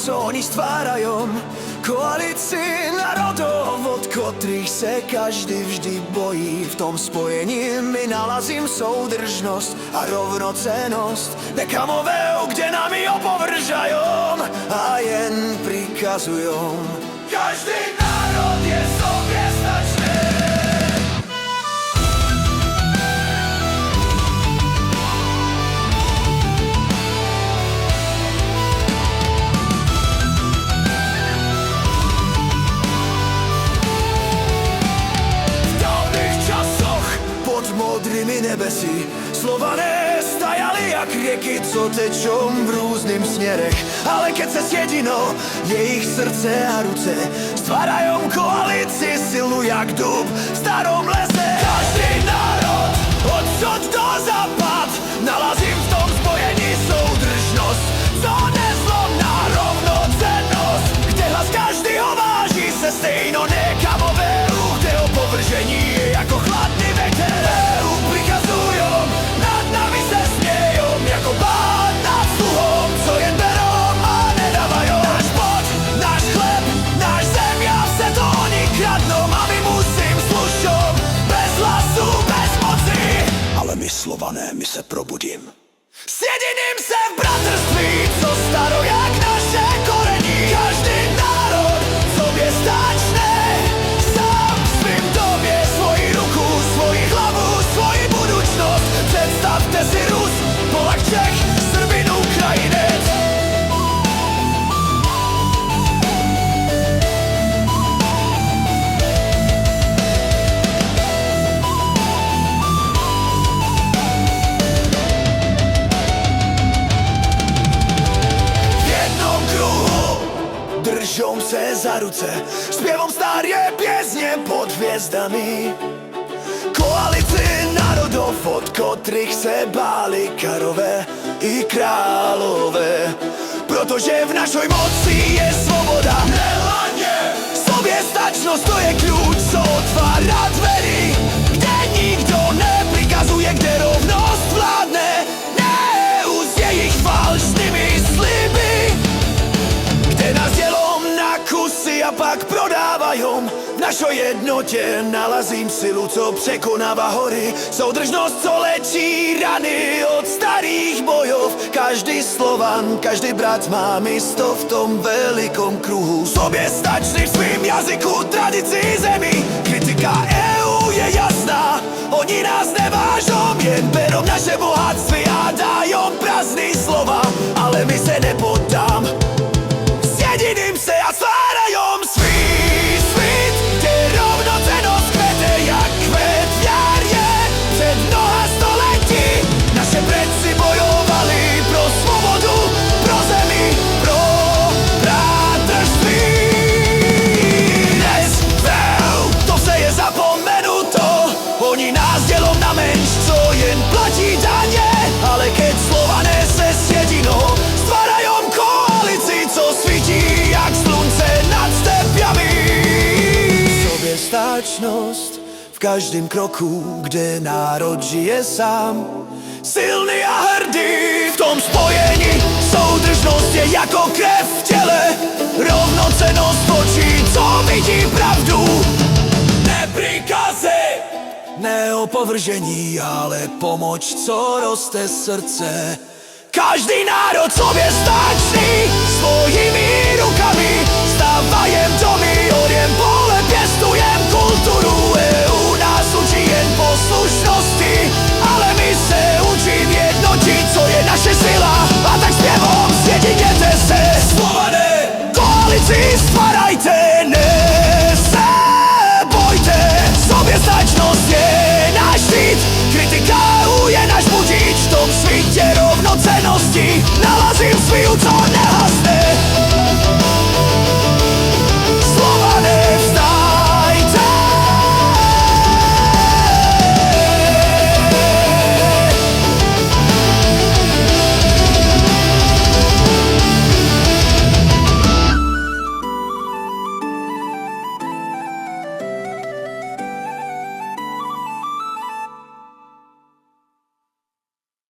co oni stvárajú. Koalícii národov, od ktorých sa každý vždy bojí. V tom spojení my nalazím soudržnosť a rovnocennosť. Nekamové, kde nami opovržajú a jen prikazujú. Každý národ je soběstačný. Modrými nebesí Slované stajali jak rieky, co tečou v různym směrech. Ale keď se sjedino jejich srdce a ruce, stvárajú koalíci silu jak dub v starom lese. Každý národ, od východ do západ, nalazím v tom spojení soudržnosť, co nezlomná rovnocennosť, kde hlas každýho váží se stejno nekamové, kde opovržení je jako chladný veter. Prikazujom, nad nami se smiejom, jako pán nad sluhom, co jen berom a nedávajom. Náš bod, náš chleb, náš zem, ja vse to oni kradnom a my musím slušom, bez hlasu, bez moci. Ale my Slované, my se probudím. Sjediným se v bratrství, co staro jak naše korení. Každý národ soběstačný, sám v svým domě svoji ruku, svoji hlavu, svoji budućnost. Představte si Rus, Polak, Čech, Srbin, Ukrajinec. Držou se za ruce, zpěvom staré pěsně pod hvězdami. Koalici národov, od ktorých se báli karové i králové. Protože v našoj moci je svoboda, nehlavně soběstačnost, to je klíč, co otvárá dverí, kde nikdo neprikazuje, kde rovnost vládne. Neúst jejich falšnými sliby, kde nás dělom na kusy a pak prodávajú. V našoj jednotě nalazím silu, co překonává hory, soudržnost, co lečí rany od starých bojov. Každý Slovan, každý brat má místo v tom velikom kruhu. Soběstačný v svým jazyku, tradici zemi. Kritika EU je jasná, oni nás nevážom, jen berom naše bohatství a dajom prázdný slova. Ale my se nepoddám, sjediným se a stvarajom svít, kde rovnocennosť kvete jak kvet v jarje. Před mnoha století naše predci bojovali pro svobodu, pro zemi, pro bratrství. Dnes to vše je zapomenuto, oni nás dělom na menš, co jen platí daně. Ale keď Slované se sjedinou, stvarajom koalici, co svítí jak slunce nad stepňami. Soběstačnost v každém kroku, kde národ žije sám, silný a hrdý v tom spojení. Soudržnost je jako krev v těle, rovnocennost očí, co vidí pravdu. Neprikazy, neopovržení, ale pomoc, co roste z srdce. Každý národ soběstačný, svojimi rukami stavajem do